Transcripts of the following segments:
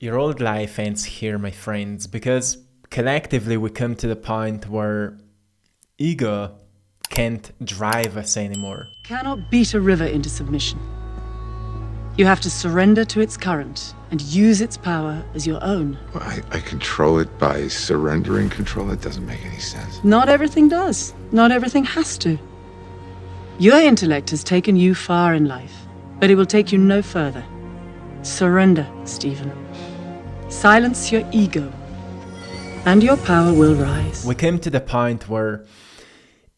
your old life ends here, my friends, because collectively we come to the point where ego can't drive us anymore. Cannot beat a river into submission. You have to surrender to its current and use its power as your own. Well, I control it by surrendering control. It doesn't make any sense. Not everything does. Not everything has to. Your intellect has taken you far in life, but it will take you no further. Surrender, Stephen. Silence your ego, and your power will rise. We came to the point where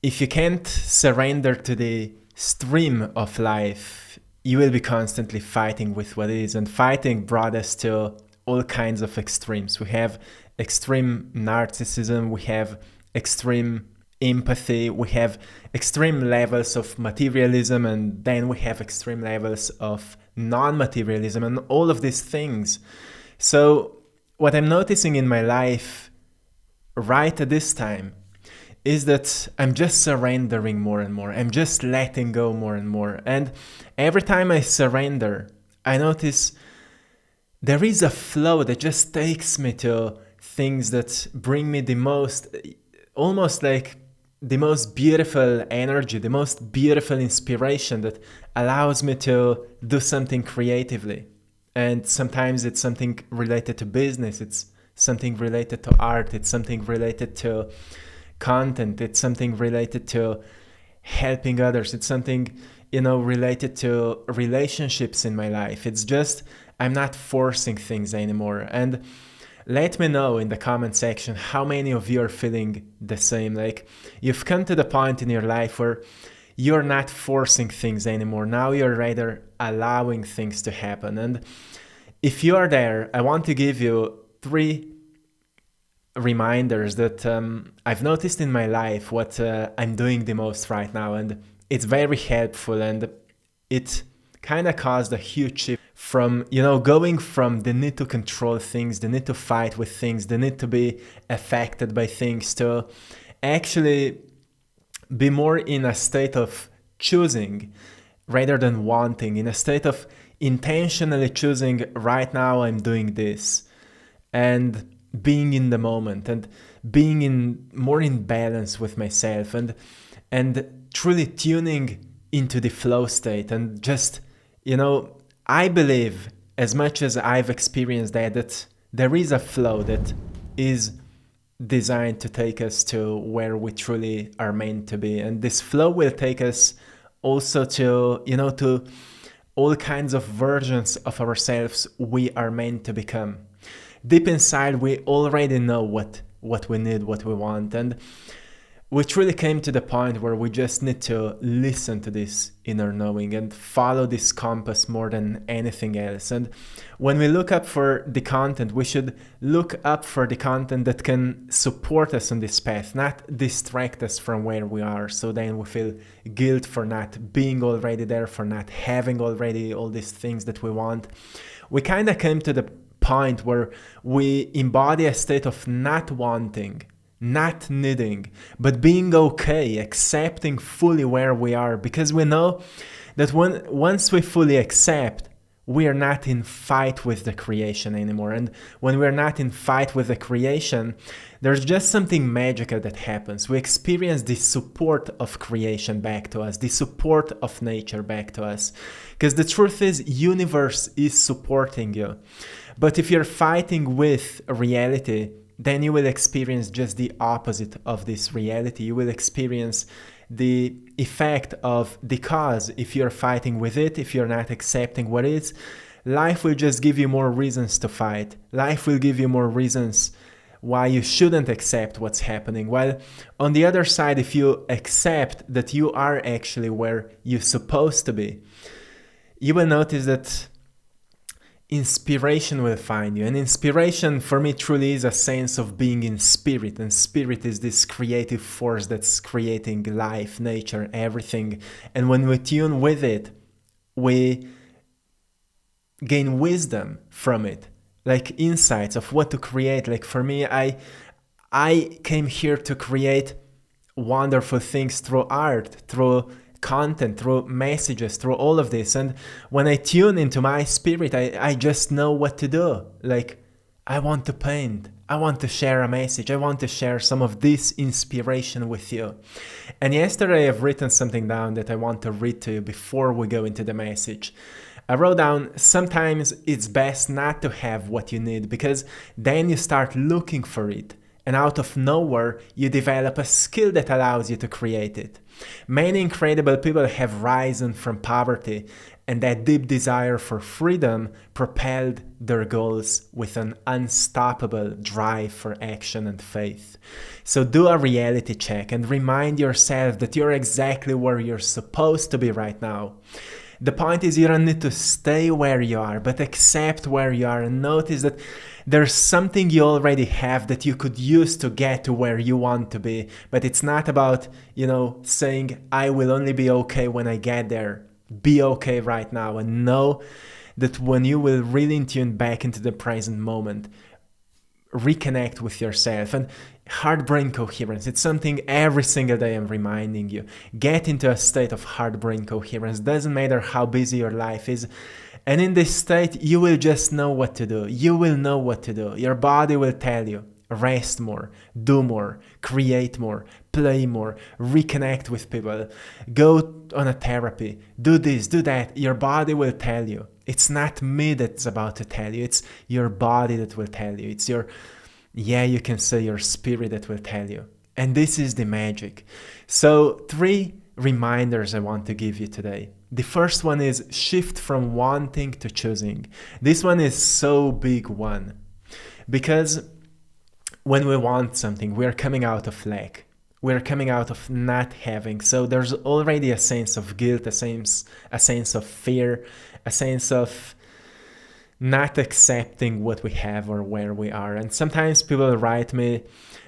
if you can't surrender to the stream of life, you will be constantly fighting with what is. And fighting brought us to all kinds of extremes. We have extreme narcissism, we have extreme empathy, we have extreme levels of materialism, and then we have extreme levels of non-materialism, and all of these things. So what I'm noticing in my life right at this time is that I'm just surrendering more and more. I'm just letting go more and more. And every time I surrender, I notice there is a flow that just takes me to things that bring me the most, almost like the most beautiful energy, the most beautiful inspiration that allows me to do something creatively. And sometimes it's something related to business, it's something related to art, it's something related to content, it's something related to helping others, it's something, related to relationships in my life. It's just, I'm not forcing things anymore. And let me know in the comment section how many of you are feeling the same. Like, you've come to the point in your life where you're not forcing things anymore. Now you're rather allowing things to happen. And if you are there, I want to give you 3 reminders that I've noticed in my life what I'm doing the most right now. And it's very helpful, and it kind of caused a huge shift from, going from the need to control things, the need to fight with things, the need to be affected by things, to actually be more in a state of choosing rather than wanting, in a state of intentionally choosing, right now I'm doing this, and being in the moment and being more in balance with myself, and truly tuning into the flow state. And just, I believe, as much as I've experienced that there is a flow that is designed to take us to where we truly are meant to be. And this flow will take us also to, to all kinds of versions of ourselves we are meant to become. Deep inside, we already know what we need, what we want. And we truly came to the point where we just need to listen to this inner knowing and follow this compass more than anything else. And when we look up for the content, we should look up for the content that can support us on this path, not distract us from where we are. So then we feel guilt for not being already there, for not having already all these things that we want. We kind of came to the point where we embody a state of not wanting, not needing, but being okay, accepting fully where we are, because we know that once we fully accept, we are not in fight with the creation anymore. And when we're not in fight with the creation, there's just something magical that happens. We experience the support of creation back to us, the support of nature back to us. Because the truth is, universe is supporting you. But if you're fighting with reality, then you will experience just the opposite of this reality. You will experience the effect of the cause. If you're fighting with it, if you're not accepting what is, life will just give you more reasons to fight. Life will give you more reasons why you shouldn't accept what's happening. While on the other side, if you accept that you are actually where you're supposed to be, you will notice that inspiration will find you. And inspiration for me truly is a sense of being in spirit. And spirit is this creative force that's creating life, nature, everything. And when we tune with it, we gain wisdom from it, like insights of what to create. Like for me, I came here to create wonderful things through art, through content, through messages, through all of this. And when I tune into my spirit, I just know what to do. Like, I want to paint. I want to share a message. I want to share some of this inspiration with you. And yesterday I've written something down that I want to read to you before we go into the message. I wrote down, sometimes it's best not to have what you need, because then you start looking for it. And out of nowhere, you develop a skill that allows you to create it. Many incredible people have risen from poverty, and that deep desire for freedom propelled their goals with an unstoppable drive for action and faith. So do a reality check and remind yourself that you're exactly where you're supposed to be right now. The point is, you don't need to stay where you are, but accept where you are and notice that there's something you already have that you could use to get to where you want to be. But it's not about, saying, I will only be okay when I get there. Be okay right now, and know that when you will really tune back into the present moment, reconnect with yourself. And heart-brain coherence, it's something every single day I'm reminding you. Get into a state of heart-brain coherence. Doesn't matter how busy your life is. And in this state, you will just know what to do. You will know what to do. Your body will tell you. Rest more, do more, create more, play more, reconnect with people, go on a therapy, do this, do that. Your body will tell you. It's not me that's about to tell you. It's your body that will tell you. It's you can say your spirit that will tell you. And this is the magic. So 3 reminders I want to give you today. The first one is shift from wanting to choosing. This one is so big one, because when we want something, we're coming out of lack. We're coming out of not having. So there's already a sense of guilt, a sense of fear, a sense of not accepting what we have or where we are. And sometimes people write me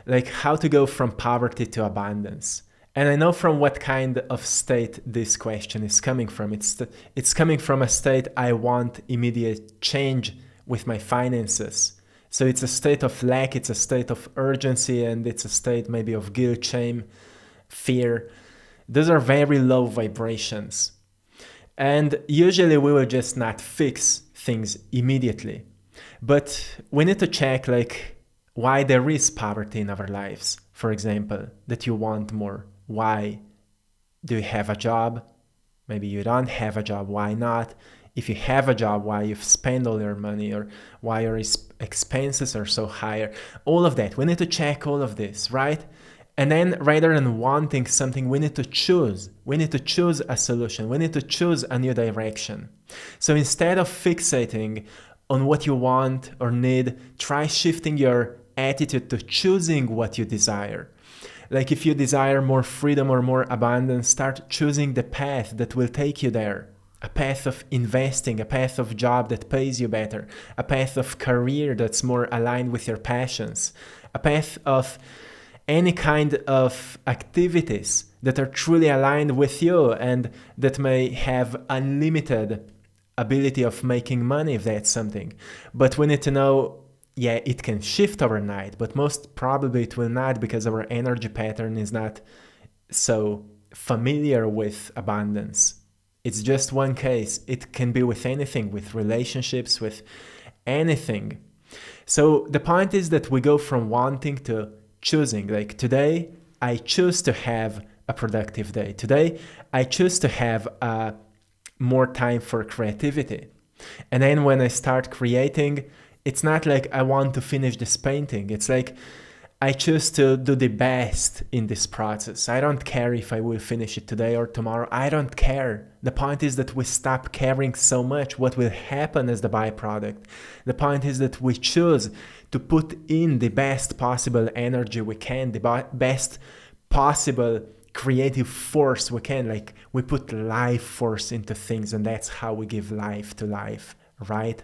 like how to go from poverty to abundance. And I know from what kind of state this question is coming from. It's coming from a state I want immediate change with my finances. So it's a state of lack, it's a state of urgency, and it's a state maybe of guilt, shame, fear. Those are very low vibrations. And usually we will just not fix things immediately. But we need to check why there is poverty in our lives. For example, that you want more. Why? Do you have a job? Maybe you don't have a job. Why not? If you have a job, why you've spent all your money, or why your expenses are so higher. All of that. We need to check all of this, right? And then rather than wanting something, we need to choose. We need to choose a solution. We need to choose a new direction. So instead of fixating on what you want or need, try shifting your attitude to choosing what you desire. Like if you desire more freedom or more abundance, start choosing the path that will take you there. A path of investing, a path of job that pays you better, a path of career that's more aligned with your passions, a path of any kind of activities that are truly aligned with you and that may have unlimited ability of making money if that's something. But we need to know, it can shift overnight, but most probably it will not, because our energy pattern is not so familiar with abundance. It's just one case. It can be with anything, with relationships, with anything. So the point is that we go from wanting to choosing. Like today, I choose to have a productive day. Today, I choose to have more time for creativity. And then when I start creating, it's not like I want to finish this painting. It's like I choose to do the best in this process. I don't care if I will finish it today or tomorrow. I don't care. The point is that we stop caring so much what will happen as the byproduct. The point is that we choose to put in the best possible energy we can, the best possible creative force we can. Like we put life force into things, and that's how we give life to life, right?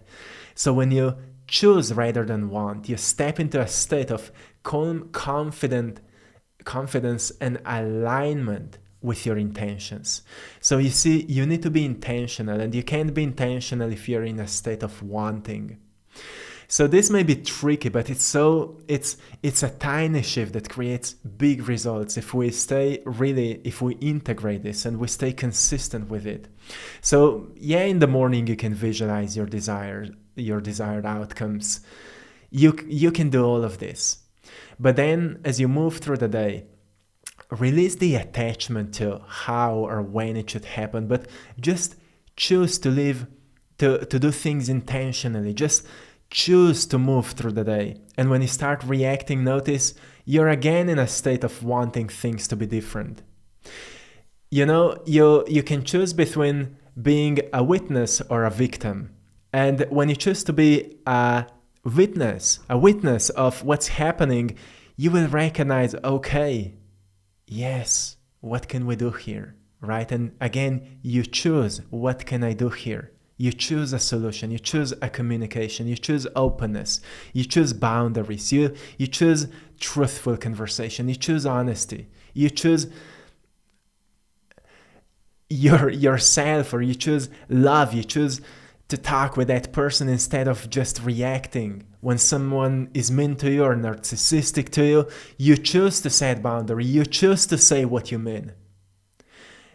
So when you choose rather than want, you step into a state of calm, confidence and alignment with your intentions. So you see, you need to be intentional, and you can't be intentional if you're in a state of wanting. So this may be tricky, but it's a tiny shift that creates big results if we integrate this and we stay consistent with it. So yeah, in the morning you can visualize your desired outcomes. You can do all of this. But then as you move through the day, release the attachment to how or when it should happen, but just choose to do things intentionally. Just choose to move through the day. And when you start reacting, notice you're again in a state of wanting things to be different. You can choose between being a witness or a victim. And when you choose to be a witness of what's happening, you will recognize, okay, yes, what can we do here, right? And again, you choose, what can I do here? You choose a solution, you choose a communication, you choose openness, you choose boundaries, you choose truthful conversation, you choose honesty, you choose yourself, or you choose love, you choose to talk with that person instead of just reacting. When someone is mean to you or narcissistic to you, you choose to set boundary, you choose to say what you mean.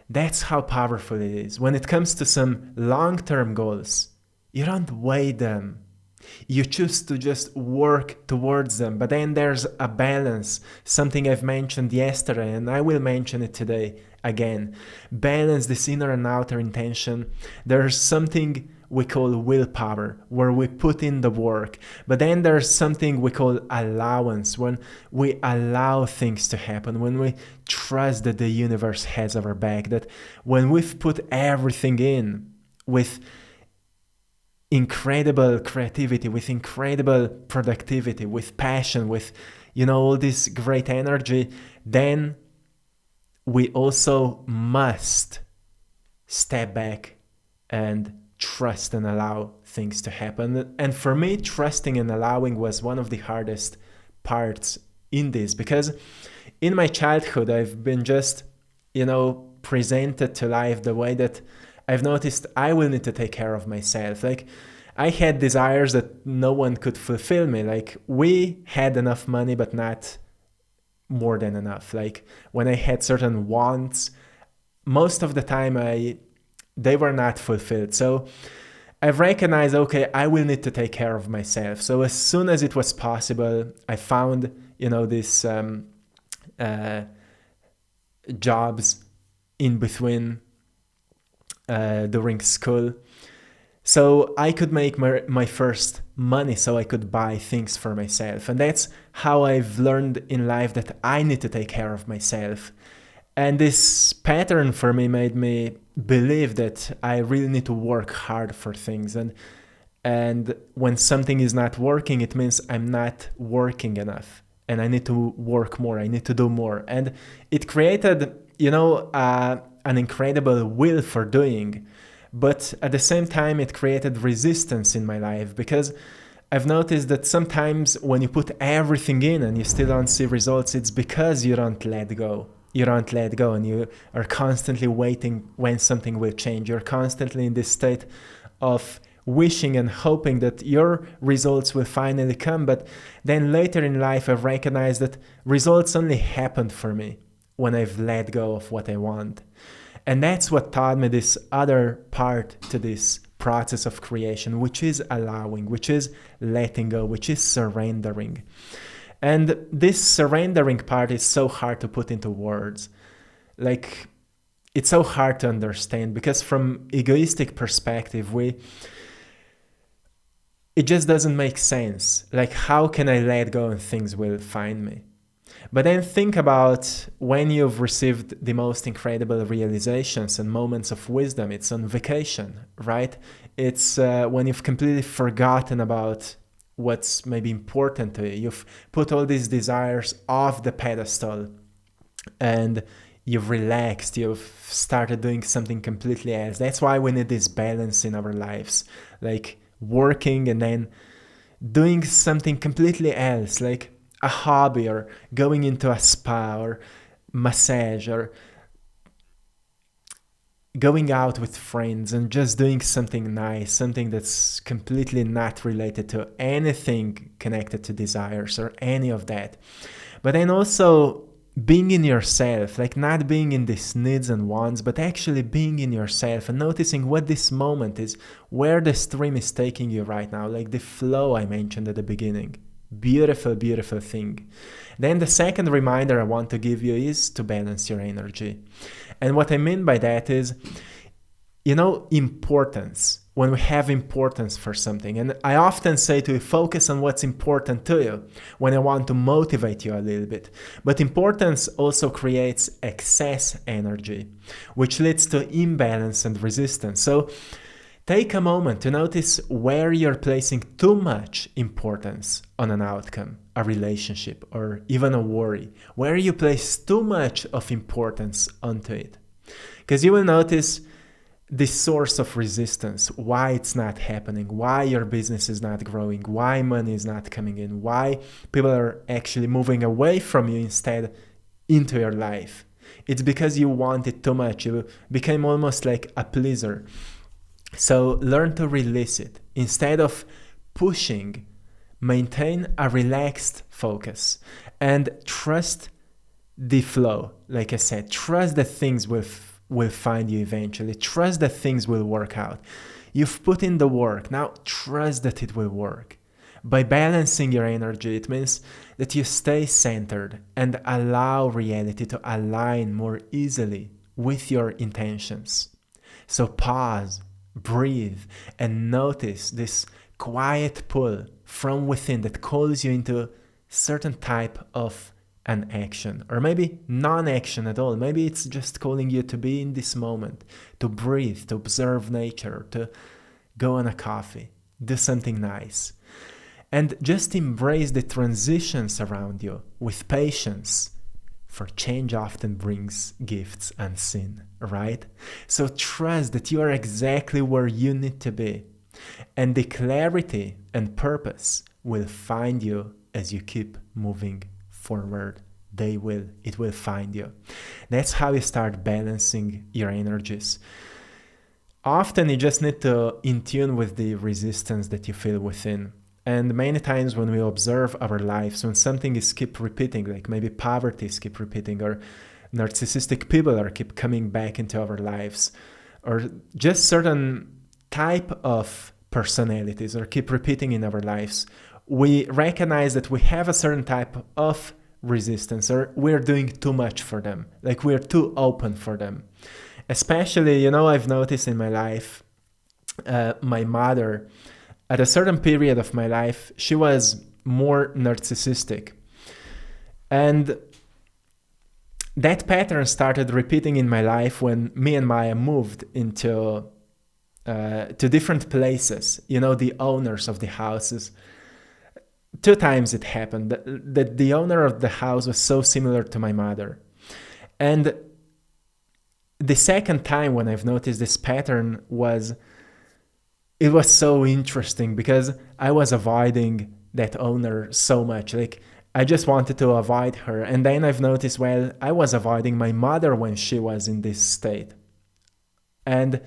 That's how powerful it is. When it comes to some long-term goals, you don't weigh them. You choose to just work towards them. But then there's a balance, something I've mentioned yesterday, and I will mention it today again. Balance this inner and outer intention. There's something we call willpower, where we put in the work. But then there's something we call allowance, when we allow things to happen, when we trust that the universe has our back, that when we've put everything in with incredible creativity, with incredible productivity, with passion, with all this great energy, then we also must step back and trust and allow things to happen. And for me, trusting and allowing was one of the hardest parts in this, because in my childhood I've been just presented to life the way that I've noticed I will need to take care of myself. Like, I had desires that no one could fulfill me. Like, we had enough money, but not more than enough. Like, when I had certain wants, most of the time they were not fulfilled. So I've recognized, okay, I will need to take care of myself. So as soon as it was possible, I found, this jobs in between during school, so I could make my first money, so I could buy things for myself. And that's how I've learned in life that I need to take care of myself. And this pattern for me made me believe that I really need to work hard for things. And when something is not working, it means I'm not working enough. And I need to work more, I need to do more. And it created, an incredible will for doing. But at the same time, it created resistance in my life, because I've noticed that sometimes when you put everything in and you still don't see results, it's because you don't let go. You don't let go, and you are constantly waiting when something will change. You're constantly in this state of wishing and hoping that your results will finally come. But then later in life, I've recognized that results only happened for me when I've let go of what I want. And that's what taught me this other part to this process of creation, which is allowing, which is letting go, which is surrendering. And this surrendering part is so hard to put into words. Like, it's so hard to understand, because from egoistic perspective, it just doesn't make sense. Like, how can I let go and things will find me? But then think about when you've received the most incredible realizations and moments of wisdom. It's on vacation, right? It's when you've completely forgotten about what's maybe important to you. You've put all these desires off the pedestal and you've relaxed. You've started doing something completely else. That's why we need this balance in our lives, like working and then doing something completely else, like a hobby, or going into a spa or massage, or going out with friends and just doing something nice, something that's completely not related to anything connected to desires or any of that. But then also being in yourself, like not being in these needs and wants, but actually being in yourself and noticing what this moment is, where the stream is taking you right now, like the flow I mentioned at the beginning. Beautiful, beautiful thing. Then the second reminder I want to give you is to balance your energy. And what I mean by that is, importance. When we have importance for something, and I often say to you, focus on what's important to you when I want to motivate you a little bit. But importance also creates excess energy, which leads to imbalance and resistance. So take a moment to notice where you're placing too much importance on an outcome, a relationship, or even a worry, where you place too much of importance onto it. Because you will notice the source of resistance, why it's not happening, why your business is not growing, why money is not coming in, why people are actually moving away from you instead into your life. It's because you want it too much. You became almost like a pleaser. So learn to release it. Instead of pushing, maintain a relaxed focus and trust the flow. Like I said, trust that things will find you eventually. Trust that things will work out. You've put in the work. Now trust that it will work. By balancing your energy, it means that you stay centered and allow reality to align more easily with your intentions. So pause, breathe, and notice this quiet pull from within that calls you into certain type of an action, or maybe non-action at all. Maybe it's just calling you to be in this moment, to breathe, to observe nature, to go on a coffee, do something nice. And just embrace the transitions around you with patience, for change often brings gifts unseen, right? So trust that you are exactly where you need to be, and the clarity and purpose will find you as you keep moving forward. It will find you. That's how you start balancing your energies. Often you just need to in tune with the resistance that you feel within. And many times when we observe our lives, when something is keep repeating, like maybe poverty is keep repeating, or narcissistic people are keep coming back into our lives, or just certain type of personalities are keep repeating in our lives, we recognize that we have a certain type of resistance, or we're doing too much for them, like we're too open for them. Especially, I've noticed in my life, my mother, at a certain period of my life, she was more narcissistic. And that pattern started repeating in my life when me and Maya moved into to different places. The owners of the houses, 2 times it happened that the owner of the house was so similar to my mother. And the second time when I've noticed this pattern it was so interesting, because I was avoiding that owner so much. Like I just wanted to avoid her. And then I've noticed, I was avoiding my mother when she was in this state. And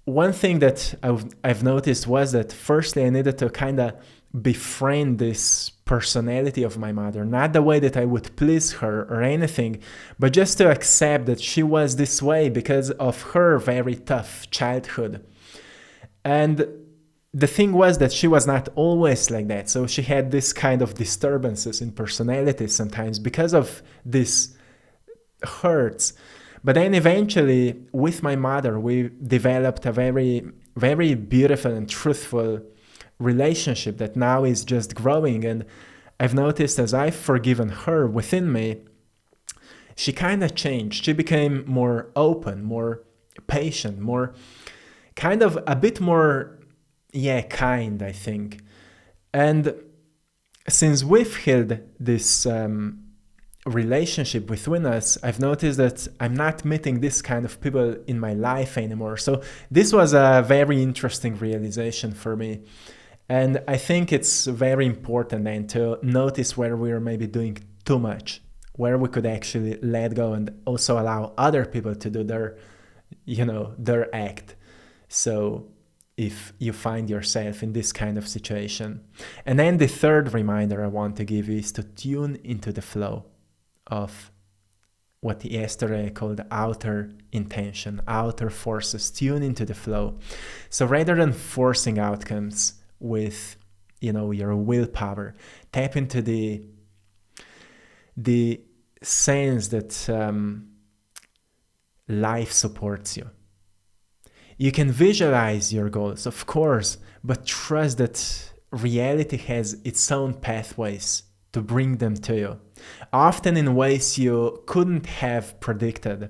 one thing that I've noticed was that firstly I needed to kind of befriend this personality of my mother, not the way that I would please her or anything, but just to accept that she was this way because of her very tough childhood. And the thing was that she was not always like that. So she had this kind of disturbances in personality sometimes because of this hurts. But then eventually with my mother, we developed a very, very beautiful and truthful relationship that now is just growing. And I've noticed as I've forgiven her within me, she kind of changed. She became more open, more patient, more kind of a bit more, kind, I think. And since we've healed this relationship between us, I've noticed that I'm not meeting this kind of people in my life anymore. So this was a very interesting realization for me. And I think it's very important then to notice where we're maybe doing too much, where we could actually let go and also allow other people to do their their act. So if you find yourself in this kind of situation. And then the third reminder I want to give you is to tune into the flow of what yesterday I called outer intention, outer forces. Tune into the flow. So rather than forcing outcomes with, your willpower, tap into the sense that life supports you. You can visualize your goals, of course, but trust that reality has its own pathways to bring them to you, often in ways you couldn't have predicted.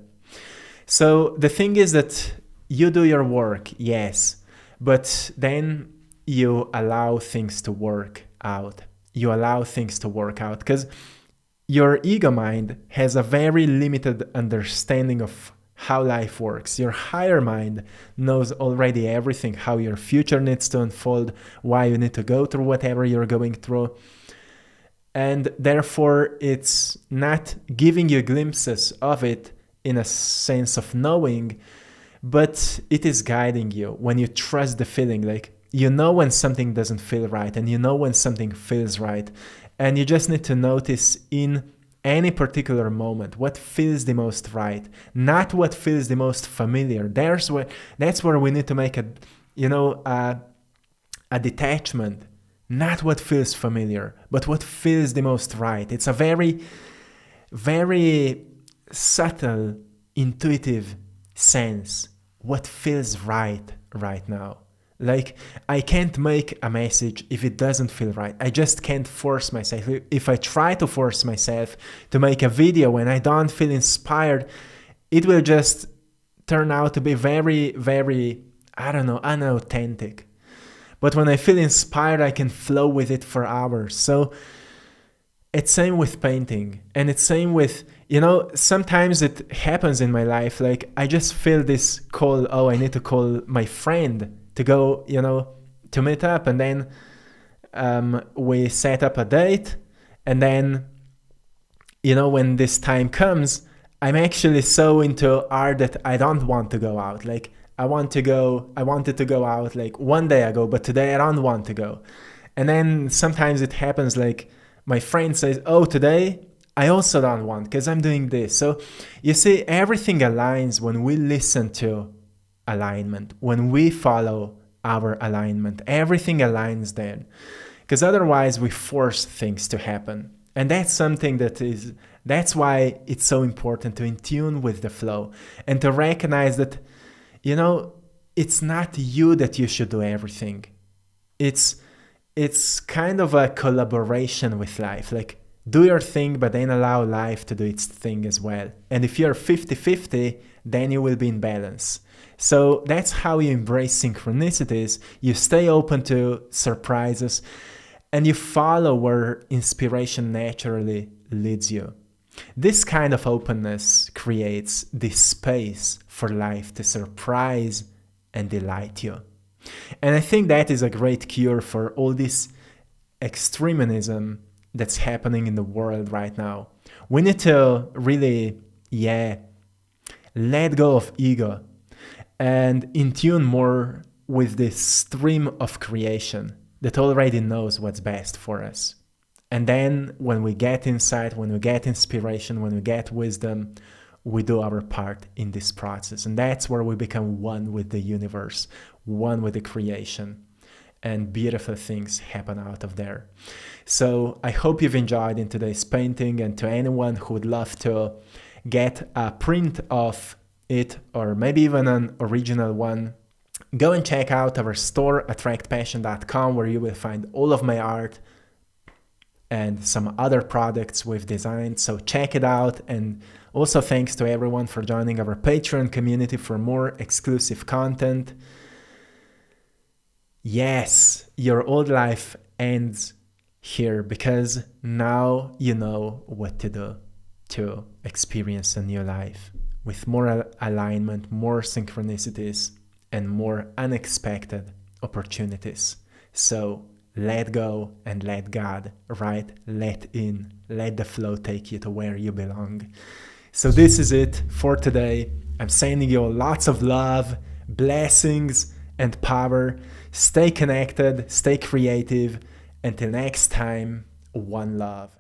So the thing is that you do your work, yes, but then you allow things to work out. You allow things to work out because your ego mind has a very limited understanding of how life works. Your higher mind knows already everything, how your future needs to unfold, why you need to go through whatever you're going through. And therefore, it's not giving you glimpses of it in a sense of knowing, but it is guiding you when you trust the feeling. Like, when something doesn't feel right, and when something feels right. And you just need to notice in any particular moment what feels the most right, not what feels the most familiar. That's where we need to make a detachment. Not what feels familiar, but what feels the most right. It's a very, very subtle, intuitive sense. What feels right now. Like, I can't make a message if it doesn't feel right. I just can't force myself. If I try to force myself to make a video when I don't feel inspired, it will just turn out to be very, very, unauthentic. But when I feel inspired, I can flow with it for hours. So it's same with painting. And it's same with, sometimes it happens in my life. Like, I just feel this call, I need to call my friend to go, to meet up. And then we set up a date. And then, when this time comes, I'm actually so into art that I don't want to go out. Like, I wanted to go out like one day ago, but today I don't want to go. And then sometimes it happens like my friend says, today I also don't want because I'm doing this. So you see, everything aligns when we listen to alignment, when we follow our alignment, everything aligns then. Because otherwise we force things to happen. And that's something that's why it's so important to in tune with the flow and to recognize that it's not you that you should do everything. It's kind of a collaboration with life. Like, do your thing, but then allow life to do its thing as well. And if you're 50-50, then you will be in balance. So that's how you embrace synchronicities. You stay open to surprises, and you follow where inspiration naturally leads you. This kind of openness creates this space for life to surprise and delight you. And I think that is a great cure for all this extremism that's happening in the world right now. We need to really, let go of ego and in tune more with this stream of creation that already knows what's best for us. And then when we get insight, when we get inspiration, when we get wisdom, we do our part in this process. And that's where we become one with the universe, one with the creation. And beautiful things happen out of there. So I hope you've enjoyed in today's painting. And to anyone who would love to get a print of it, or maybe even an original one, go and check out our store, AttractPassion.com, where you will find all of my art and some other products we've designed. So check it out. And also thanks to everyone for joining our Patreon community for more exclusive content. Yes, your old life ends here because now you know what to do to experience a new life with more alignment, more synchronicities, and more unexpected opportunities. So let go and let God, right? Let in, let the flow take you to where you belong. So this is it for today. I'm sending you lots of love, blessings, and power. Stay connected, stay creative. Until next time, one love.